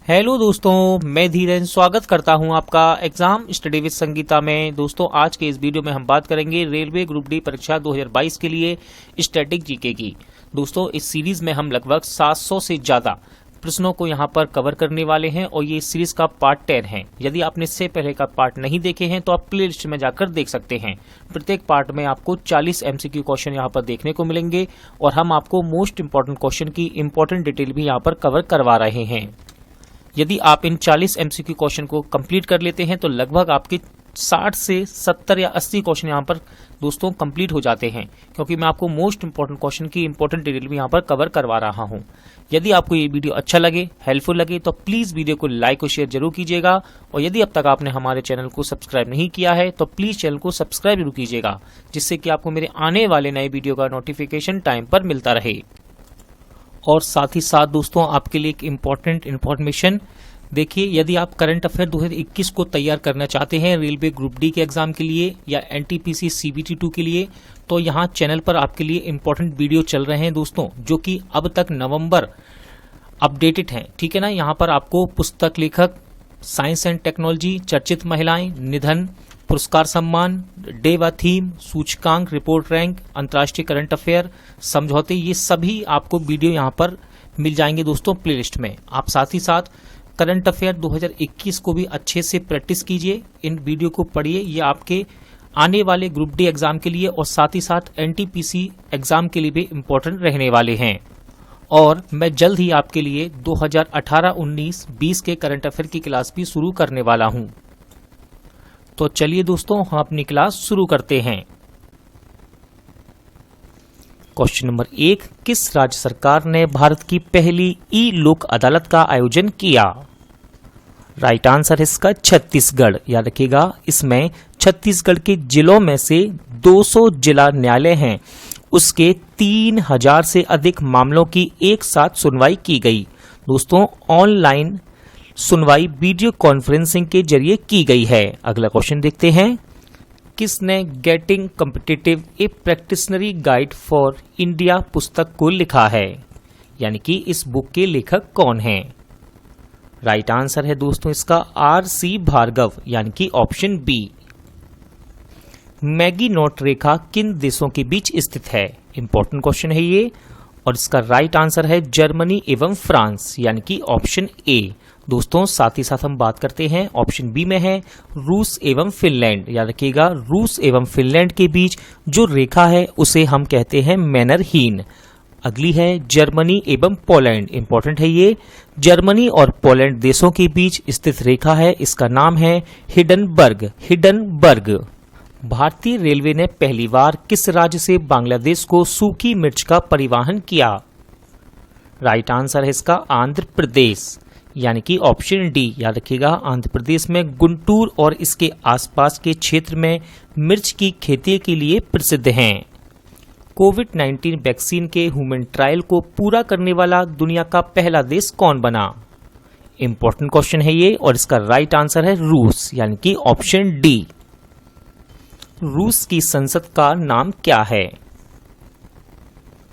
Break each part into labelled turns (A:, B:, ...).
A: Hello दोस्तों, मैं धीरेन स्वागत करता हूं आपका एग्जाम स्टडी विद संगीता में। दोस्तों, आज के इस वीडियो में हम बात करेंगे रेलवे ग्रुप डी परीक्षा 2022 के लिए स्टैटिक जीके की। दोस्तों, इस सीरीज में हम लगभग 700 से ज्यादा प्रश्नों को यहां पर कवर करने वाले हैं और ये सीरीज का पार्ट 10 है। यदि आपने इससे पहले का पार्ट नहीं देखे हैं तो आप प्ले लिस्ट में जाकर देख सकते हैं। प्रत्येक पार्ट में आपको 40 MCQ क्वेश्चन यहां पर देखने को मिलेंगे और हम आपको मोस्ट इंपॉर्टेंट क्वेश्चन की इंपॉर्टेंट डिटेल भी यहां पर कवर करवा रहे हैं। यदि आप इन 40 MCQ क्वेश्चन को कंप्लीट कर लेते हैं तो लगभग आपके 60 से 70 या 80 क्वेश्चन यहाँ पर दोस्तों कंप्लीट हो जाते हैं, क्योंकि मैं आपको मोस्ट इंपॉर्टेंट क्वेश्चन की इंपॉर्टेंट डिटेल भी यहाँ पर कवर करवा रहा हूँ। यदि आपको ये वीडियो अच्छा लगे, हेल्पफुल लगे, तो प्लीज वीडियो को लाइक और शेयर जरूर कीजिएगा। और यदि अब तक आपने हमारे चैनल को सब्सक्राइब नहीं किया है तो प्लीज चैनल को सब्सक्राइब जरूर कीजिएगा, जिससे कि आपको मेरे आने वाले नए वीडियो का नोटिफिकेशन टाइम पर मिलता रहे। और साथ ही साथ दोस्तों, आपके लिए एक इम्पॉर्टेंट इन्फॉर्मेशन देखिए, यदि आप करंट अफेयर 2021 को तैयार करना चाहते हैं रेलवे ग्रुप डी के एग्जाम के लिए या NTPC CBT 2 के लिए, तो यहाँ चैनल पर आपके लिए इम्पोर्टेंट वीडियो चल रहे हैं दोस्तों, जो कि अब तक नवंबर अपडेटेड हैं। ठीक है ना। यहाँ पर आपको पुस्तक लेखक, साइंस एंड टेक्नोलॉजी, चर्चित महिलाएं, निधन, पुरस्कार सम्मान, डे व थीम, सूचकांक, रिपोर्ट रैंक, अंतर्राष्ट्रीय करंट अफेयर, समझौते, ये सभी आपको वीडियो यहाँ पर मिल जाएंगे दोस्तों प्लेलिस्ट में। आप साथ ही साथ करंट अफेयर 2021 को भी अच्छे से प्रैक्टिस कीजिए, इन वीडियो को पढ़िए। ये आपके आने वाले ग्रुप डी एग्जाम के लिए और साथ ही साथ NTPC एग्जाम के लिए भी इम्पोर्टेंट रहने वाले हैं। और मैं जल्द ही आपके लिए 2018-19-20 के करंट अफेयर की क्लास भी शुरू करने वाला हूं। तो चलिए दोस्तों, हम अपनी क्लास शुरू करते हैं। क्वेश्चन नंबर 1, किस राज्य सरकार ने भारत की पहली ई लोक अदालत का आयोजन किया? राइट आंसर है इसका छत्तीसगढ़। याद रखिएगा, इसमें छत्तीसगढ़ के जिलों में से 200 जिला न्यायालय हैं, उसके 3000 से अधिक मामलों की एक साथ सुनवाई की गई। दोस्तों, ऑनलाइन सुनवाई वीडियो कॉन्फ्रेंसिंग के जरिए की गई है। अगला क्वेश्चन देखते हैं, किसने getting competitive a practitioners guide for India पुस्तक को लिखा है? यानी कि इस बुक के लेखक कौन हैं? राइट आंसर है दोस्तों इसका RC भार्गव, यानी कि ऑप्शन बी। मैगी नोट रेखा किन देशों के बीच स्थित है? इंपॉर्टेंट क्वेश्चन है ये, और इसका राइट आंसर है जर्मनी एवं फ्रांस, यानी कि ऑप्शन ए। दोस्तों, साथ ही साथ हम बात करते हैं ऑप्शन बी में है रूस एवं फिनलैंड। याद रखिएगा, रूस एवं फिनलैंड के बीच जो रेखा है उसे हम कहते हैं मैनरहीन। अगली है जर्मनी एवं पोलैंड। इंपॉर्टेंट है ये, जर्मनी और पोलैंड देशों के बीच स्थित रेखा है, इसका नाम है हिडनबर्ग। भारतीय रेलवे ने पहली बार किस राज्य से बांग्लादेश को सूखी मिर्च का परिवहन किया? राइट आंसर है इसका आंध्र प्रदेश, यानी कि ऑप्शन डी। याद रखिएगा, आंध्र प्रदेश में गुंटूर और इसके आसपास के क्षेत्र में मिर्च की खेती के लिए प्रसिद्ध हैं। कोविड-19 वैक्सीन के ह्यूमन ट्रायल को पूरा करने वाला दुनिया का पहला देश कौन बना? इंपॉर्टेंट क्वेश्चन है ये, और इसका राइट आंसर है रूस, यानी कि ऑप्शन डी। रूस की संसद का नाम क्या है?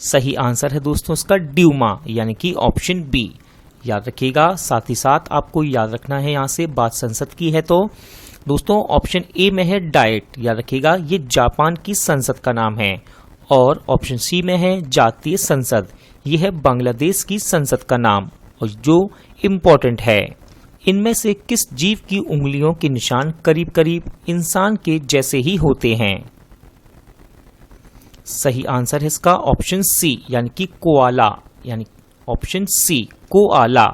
A: सही आंसर है दोस्तों इसका ड्यूमा, यानी कि ऑप्शन बी। याद रखिएगा, साथ ही साथ आपको याद रखना है, यहां से बात संसद की है तो दोस्तों ऑप्शन ए में है डाइट। याद रखिएगा, ये जापान की संसद का नाम है। और ऑप्शन सी में है जातीय संसद, ये है बांग्लादेश की संसद का नाम। और जो इम्पोर्टेंट है, इनमें से किस जीव की उंगलियों के निशान करीब करीब इंसान के जैसे ही होते हैं? सही आंसर है इसका ऑप्शन सी, यानी कि कोआला, यानी option C koala.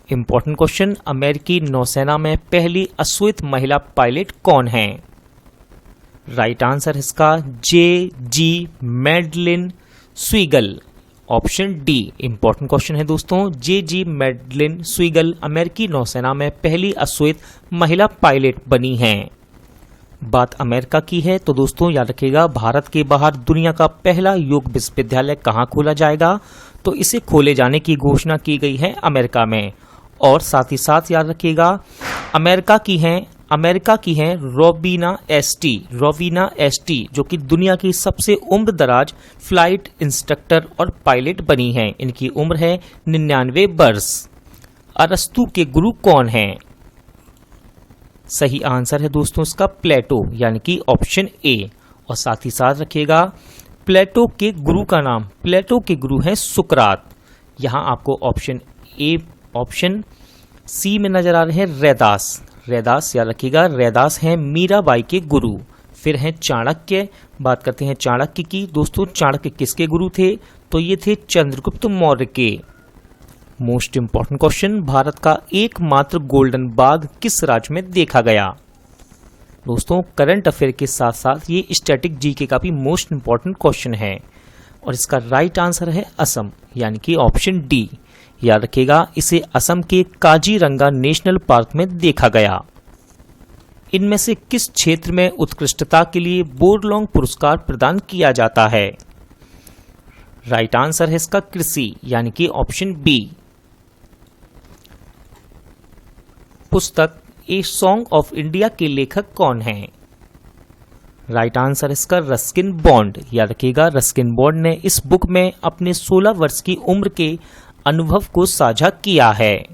A: Important question, अमेरिकी नौसेना में पहली अश्वेत महिला पायलट कौन है? राइट आंसर इसका JG Madeline Swegle, option D. Important question है दोस्तों, JG मैडलिन स्वीगल अमेरिकी नौसेना में पहली अश्वेत महिला पायलट बनी हैं। बात अमेरिका की है तो दोस्तों याद रखिएगा, भारत के बाहर दुनिया का पहला योग विश्वविद्यालय कहाँ खोला जाएगा? तो इसे खोले जाने की घोषणा की गई है अमेरिका में। और साथ ही साथ याद रखिएगा, अमेरिका की हैं रोवीना एसटी, जो कि दुनिया की सबसे उम्र दराज फ्लाइट इंस्ट्रक्टर और पायलट बनी हैं। इनकी उम्र है 99 वर्ष। अरस्तु के गुरु कौन हैं? सही आंसर है दोस्तों इसका प्लेटो, यानी कि ऑप्शन ए। और साथ ही साथ रखिएगा प्लेटो के गुरु का नाम, प्लेटो के गुरु हैं सुकरात। यहाँ आपको ऑप्शन ए, ऑप्शन सी में नजर आ रहे हैं रैदास। रैदास याद रखिएगा, रैदास हैं मीराबाई के गुरु। फिर हैं चाणक्य, बात करते हैं चाणक्य की। दोस्तों चाणक्य किसके गुरु थे? तो ये थे चंद्रगुप्त मौर्य के। मोस्ट इंपॉर्टेंट क्वेश्चन, भारत का एकमात्र गोल्डन बाघ किस राज्य में देखा गया? दोस्तों करंट अफेयर के साथ साथ ये स्टैटिक जीके का भी मोस्ट इंपॉर्टेंट क्वेश्चन है और इसका राइट आंसर है असम, यानी कि ऑप्शन डी। याद रखिएगा, इसे असम के काजीरंगा नेशनल पार्क में देखा गया। इनमें से किस क्षेत्र में उत्कृष्टता के लिए बोरलॉन्ग पुरस्कार प्रदान किया जाता है? राइट आंसर है इसका कृषि, यानी कि ऑप्शन बी। पुस्तक ए सॉन्ग ऑफ इंडिया के लेखक कौन हैं? राइट आंसर इसका रस्किन बॉन्ड। याद रखिएगा, रस्किन बॉन्ड ने इस बुक में अपने 16 वर्ष की उम्र के अनुभव को साझा किया है।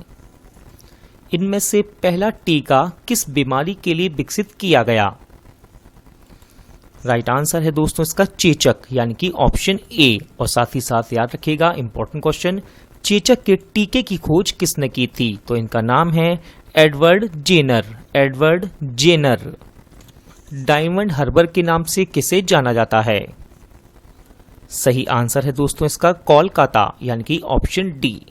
A: इनमें से पहला टीका किस बीमारी के लिए विकसित किया गया? राइट आंसर है दोस्तों इसका चेचक, यानी कि ऑप्शन ए। और साथ ही साथ याद रखिएगा इंपॉर्टेंट क्वेश्चन, चेचक के टीके की खोज किसने की थी? तो इनका नाम है Edward Jenner. Edward Jenner. Diamond Harbour के नाम से किसे जाना जाता है? सही आंसर है दोस्तों इसका कोलकाता, यानी कि ऑप्शन डी।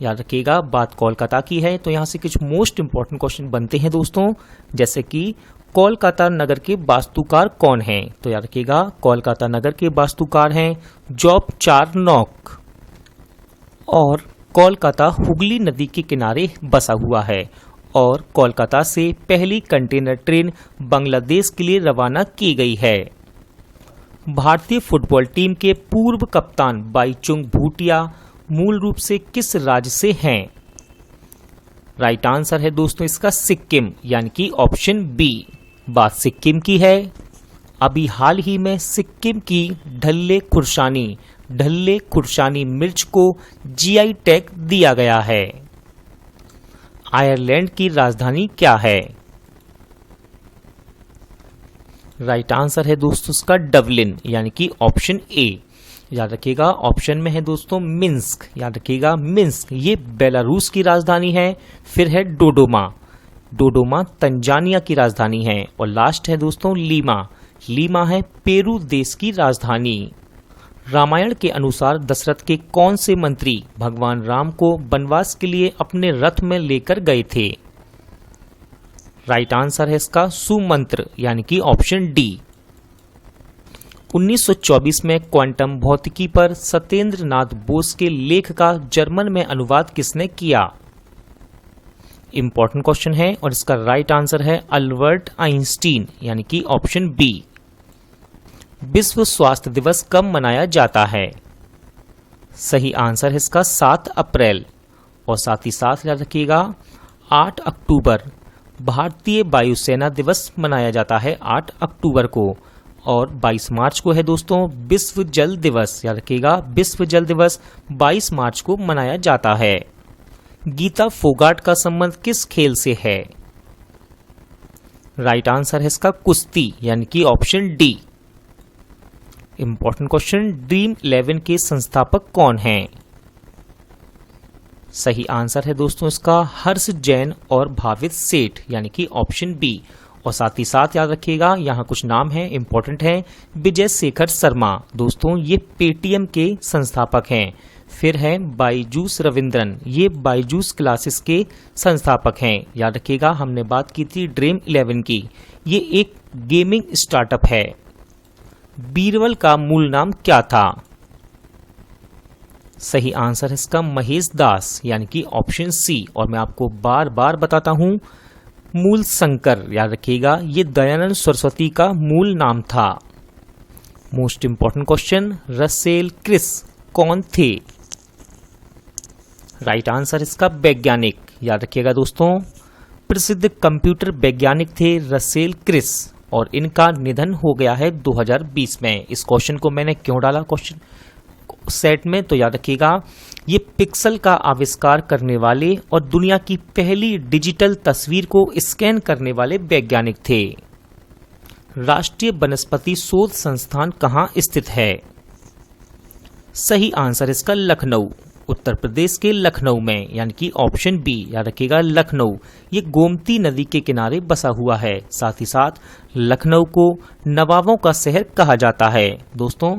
A: याद रखिएगा, बात कोलकाता की है तो यहां से कुछ मोस्ट इंपॉर्टेंट क्वेश्चन बनते हैं दोस्तों, जैसे कि कोलकाता नगर के वास्तुकार कौन हैं? तो याद रखिएगा, कोलकाता नगर के वास्तुकार हैं जॉब चारनॉक। और कोलकाता हुगली नदी के किनारे बसा हुआ है और कोलकाता से पहली कंटेनर ट्रेन बांग्लादेश के लिए रवाना की गई है। भारतीय फुटबॉल टीम के पूर्व कप्तान बाईचुंग भूटिया मूल रूप से किस राज्य से हैं? राइट आंसर है दोस्तों इसका सिक्किम, यानी कि ऑप्शन बी। बात सिक्किम की है। अभी हाल ही में सिक्किम की ढल्ले खुर्सानी मिर्च को जीआई टैग दिया गया है। आयरलैंड की राजधानी क्या है? राइट आंसर है दोस्तों इसका डबलिन, यानी कि ऑप्शन ए। याद रखिएगा, ऑप्शन में है दोस्तों मिन्स्क। याद रखिएगा, मिन्स्क ये बेलारूस की राजधानी है। फिर है डोडोमा, डोडोमा तंजानिया की राजधानी है। और लास्ट है दोस्तों लीमा, लीमा है पेरू देश की राजधानी। रामायण के अनुसार दशरथ के कौन से मंत्री भगवान राम को वनवास के लिए अपने रथ में लेकर गए थे? राइट आंसर है इसका सुमंत्र, यानी कि ऑप्शन डी। 1924 में क्वांटम भौतिकी पर सत्येंद्र नाथ बोस के लेख का जर्मन में अनुवाद किसने किया? इंपॉर्टेंट क्वेश्चन है और इसका राइट आंसर है अल्बर्ट आइंस्टीन, यानी कि ऑप्शन बी। विश्व स्वास्थ्य दिवस कब मनाया जाता है? सही आंसर है इसका 7 अप्रैल। और साथ ही साथ याद रखिएगा 8 अक्टूबर भारतीय वायुसेना दिवस मनाया जाता है 8 अक्टूबर को। और 22 मार्च को है दोस्तों विश्व जल दिवस। याद रखिएगा, विश्व जल दिवस 22 मार्च को मनाया जाता है। गीता फोगाट का संबंध किस खेल से है? राइट आंसर है इसका कुश्ती, यानी कि option D. Important question, dream 11 के संस्थापक कौन हैं? सही आंसर है दोस्तों इसका हर्ष जैन और भावित सेठ, यानी कि ऑप्शन बी। और साथ ही साथ याद रखिएगा यहाँ कुछ नाम हैं, इंपॉर्टेंट हैं। विजय शेखर शर्मा, दोस्तों ये पेटीएम के संस्थापक हैं। फिर है बायजूस रविंद्रन, ये बायजूस क्लासेस के संस्थापक हैं। याद रखिएगा, हमने बात की थी ड्रीम 11 की, ये एक गेमिंग स्टार्टअप है। बीरबल का मूल नाम क्या था? सही आंसर है इसका महेश दास, यानी कि ऑप्शन सी। और मैं आपको बार बार बताता हूं, मूल शंकर, याद रखिएगा ये दयानंद सरस्वती का मूल नाम था। Most important question, Russell Chris कौन थे? राइट आंसर इसका वैज्ञानिक। याद रखिएगा दोस्तों, प्रसिद्ध कंप्यूटर वैज्ञानिक थे रसेल क्रिस और इनका निधन हो गया है 2020 में। इस क्वेश्चन को मैंने क्यों डाला क्वेश्चन सेट में, तो याद रखिएगा ये पिक्सल का आविष्कार करने वाले और दुनिया की पहली डिजिटल तस्वीर को स्कैन करने वाले वैज्ञानिक थे। राष्ट्रीय वनस्पति शोध संस्थान कहाँ स्थित है? सही आंसर इसका लखनऊ, उत्तर प्रदेश के लखनऊ में, यानी कि ऑप्शन बी, याद रखिएगा लखनऊ। ये गोमती नदी के किनारे बसा हुआ है। साथ ही साथ लखनऊ को नवाबों का शहर कहा जाता है। दोस्तों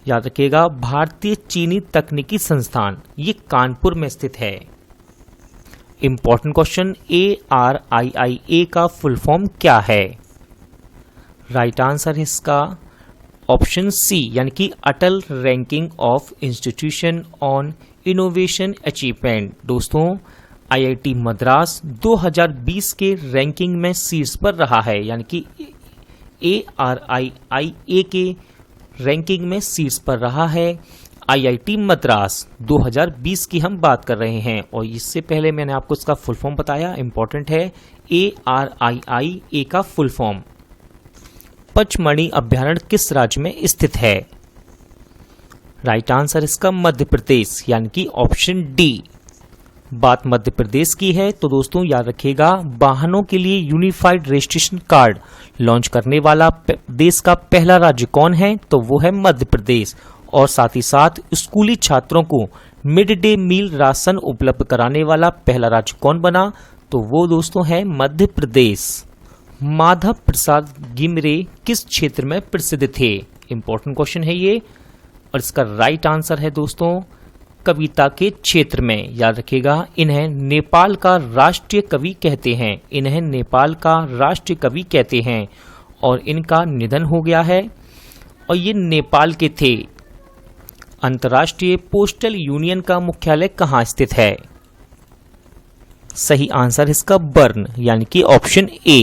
A: याद रखिएगा भारतीय चीनी तकनीकी संस्थान ये कानपुर में स्थित है। इंपॉर्टेंट क्वेश्चन, ARIIA का फुल फॉर्म क्या है? राइट आंसर इसका ऑप्शन सी, यानी कि Atal ranking of institution on innovation achievement. दोस्तों IIT मद्रास 2020 के रैंकिंग में शीर्ष पर रहा है, यानी कि ARIIA के रैंकिंग में शीर्ष पर रहा है। IIT मद्रास 2020 की हम बात कर रहे हैं और इससे पहले मैंने आपको इसका फुल फॉर्म बताया, इंपॉर्टेंट है। ARIIA का फुल फॉर्म। पचमढ़ी अभ्यारण्य किस राज्य में स्थित है? राइट आंसर इसका मध्य प्रदेश, यानी कि ऑप्शन डी। बात मध्य प्रदेश की है तो दोस्तों याद रखिएगा वाहनों के लिए यूनिफाइड रजिस्ट्रेशन कार्ड लॉन्च करने वाला देश का पहला राज्य कौन है? तो वो है मध्य प्रदेश। और साथ ही साथ स्कूली छात्रों को मिड डे मील राशन उपलब्ध कराने वाला पहला राज्य कौन बना? तो वो दोस्तों है मध्य प्रदेश। माधव प्रसाद गिमरे किस क्षेत्र में प्रसिद्ध थे? इंपॉर्टेंट क्वेश्चन है ये और इसका राइट आंसर है दोस्तों कविता के क्षेत्र में। याद रखिएगा इन्हें नेपाल का राष्ट्रीय कवि कहते हैं, इन्हें नेपाल का राष्ट्रीय कवि कहते हैं और इनका निधन हो गया है और ये नेपाल के थे। अंतर्राष्ट्रीय पोस्टल यूनियन का मुख्यालय कहाँ स्थित है? सही आंसर इसका बर्न, यानी कि ऑप्शन ए।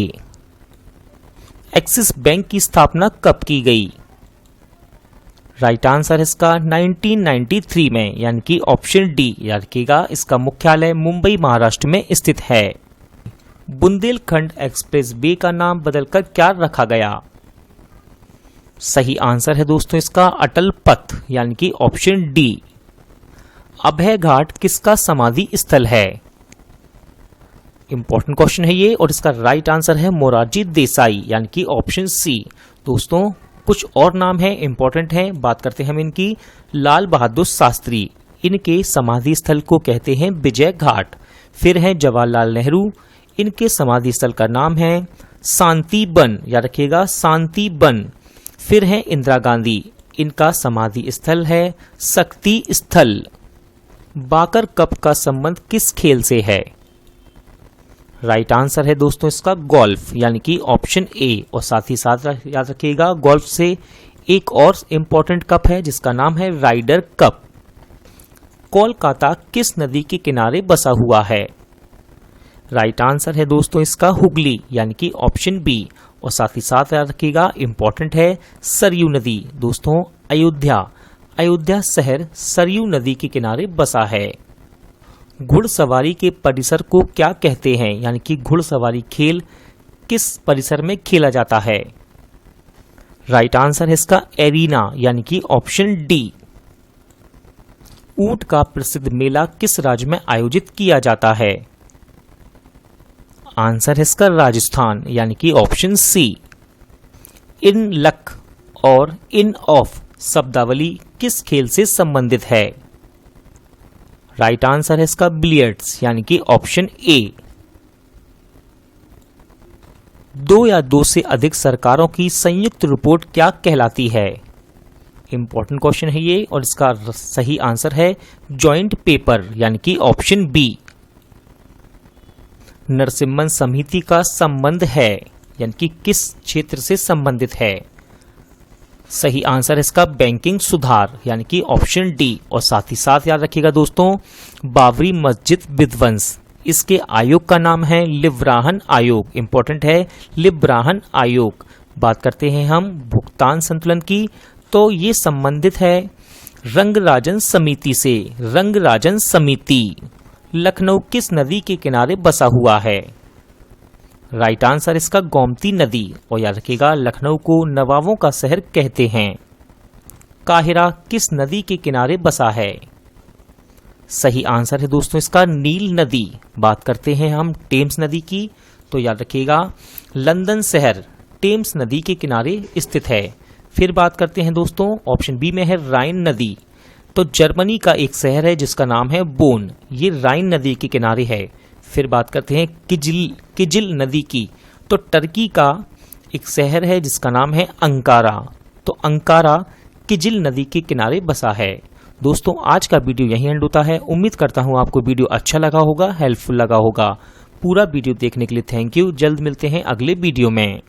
A: एक्सिस बैंक की स्थापना कब की गई? राइट आंसर इसका 1993 में, यानी कि ऑप्शन डी। याद रखिएगा इसका मुख्यालय मुंबई महाराष्ट्र में स्थित है। बुंदेलखंड एक्सप्रेस वे का नाम बदलकर क्या रखा गया? सही आंसर है दोस्तों इसका अटल पथ, यानी कि ऑप्शन डी। अभय घाट किसका समाधि स्थल है? इंपॉर्टेंट क्वेश्चन है ये और इसका राइट आंसर है मोरारजी देसाई, यानी कि ऑप्शन सी। दोस्तों कुछ और नाम है इंपॉर्टेंट है, बात करते हैं हम इनकी। लाल बहादुर शास्त्री, इनके समाधि स्थल को कहते हैं विजय घाट। फिर है जवाहरलाल नेहरू, इनके समाधि स्थल का नाम है शांति वन, याद रखिएगा शांति वन। फिर है इंदिरा गांधी, इनका समाधि स्थल है शक्ति स्थल। बाकर कप का संबंध किस खेल से है? राइट आंसर है दोस्तों इसका गोल्फ, यानी कि ऑप्शन ए। और साथ ही साथ याद रखिएगा गोल्फ से एक और इम्पोर्टेंट कप है जिसका नाम है राइडर कप। कोलकाता किस नदी के किनारे बसा हुआ है? राइट आंसर है दोस्तों इसका हुगली, यानी कि ऑप्शन बी। और साथ ही साथ याद रखिएगा इंपॉर्टेंट है सरयू नदी। दोस्तों अयोध्या शहर सरयू नदी के किनारे बसा है। घुड़सवारी के परिसर को क्या कहते हैं, यानी कि घुड़सवारी खेल किस परिसर में खेला जाता है? राइट आंसर है इसका एरिना, यानी कि ऑप्शन डी। ऊंट का प्रसिद्ध मेला किस राज्य में आयोजित किया जाता है? आंसर है इसका राजस्थान, यानी कि ऑप्शन सी। इन लक और इन ऑफ शब्दावली किस खेल से संबंधित है? राइट आंसर है इसका बिलियर्ड्स, यानी कि ऑप्शन ए। दो या दो से अधिक सरकारों की संयुक्त रिपोर्ट क्या कहलाती है? इंपॉर्टेंट क्वेश्चन है ये और इसका सही आंसर है जॉइंट पेपर, यानी कि ऑप्शन बी। नरसिम्हन समिति का संबंध है, यानी कि किस क्षेत्र से संबंधित है? सही आंसर इसका बैंकिंग सुधार, यानी कि ऑप्शन डी। और साथ ही साथ याद रखिएगा दोस्तों बाबरी मस्जिद विध्वंस, इसके आयोग का नाम है लिब्राहन आयोग। इंपॉर्टेंट है लिब्राहन आयोग। बात करते हैं हम भुगतान संतुलन की, तो ये संबंधित है रंगराजन समिति से। रंगराजन समिति लखनऊ किस नदी के किनारे बसा हुआ है? राइट आंसर इसका गोमती नदी। और याद रखिएगा लखनऊ को नवाबों का शहर कहते हैं। काहिरा किस नदी के किनारे बसा है? सही आंसर है दोस्तों इसका नील नदी। बात करते हैं हम टेम्स नदी की, तो याद रखिएगा लंदन शहर टेम्स नदी के किनारे स्थित है। फिर बात करते हैं दोस्तों ऑप्शन बी में है राइन नदी, तो जर्मनी का एक शहर है जिसका नाम है बोन, ये राइन नदी के किनारे है। फिर बात करते हैं किजिल नदी की, तो टर्की का एक शहर है जिसका नाम है अंकारा, तो अंकारा किजिल नदी के किनारे बसा है। दोस्तों आज का वीडियो यहीं एंड होता है। उम्मीद करता हूं आपको वीडियो अच्छा लगा होगा, हेल्पफुल लगा होगा। पूरा वीडियो देखने के लिए थैंक यू। जल्द मिलते हैं अगले वीडियो में।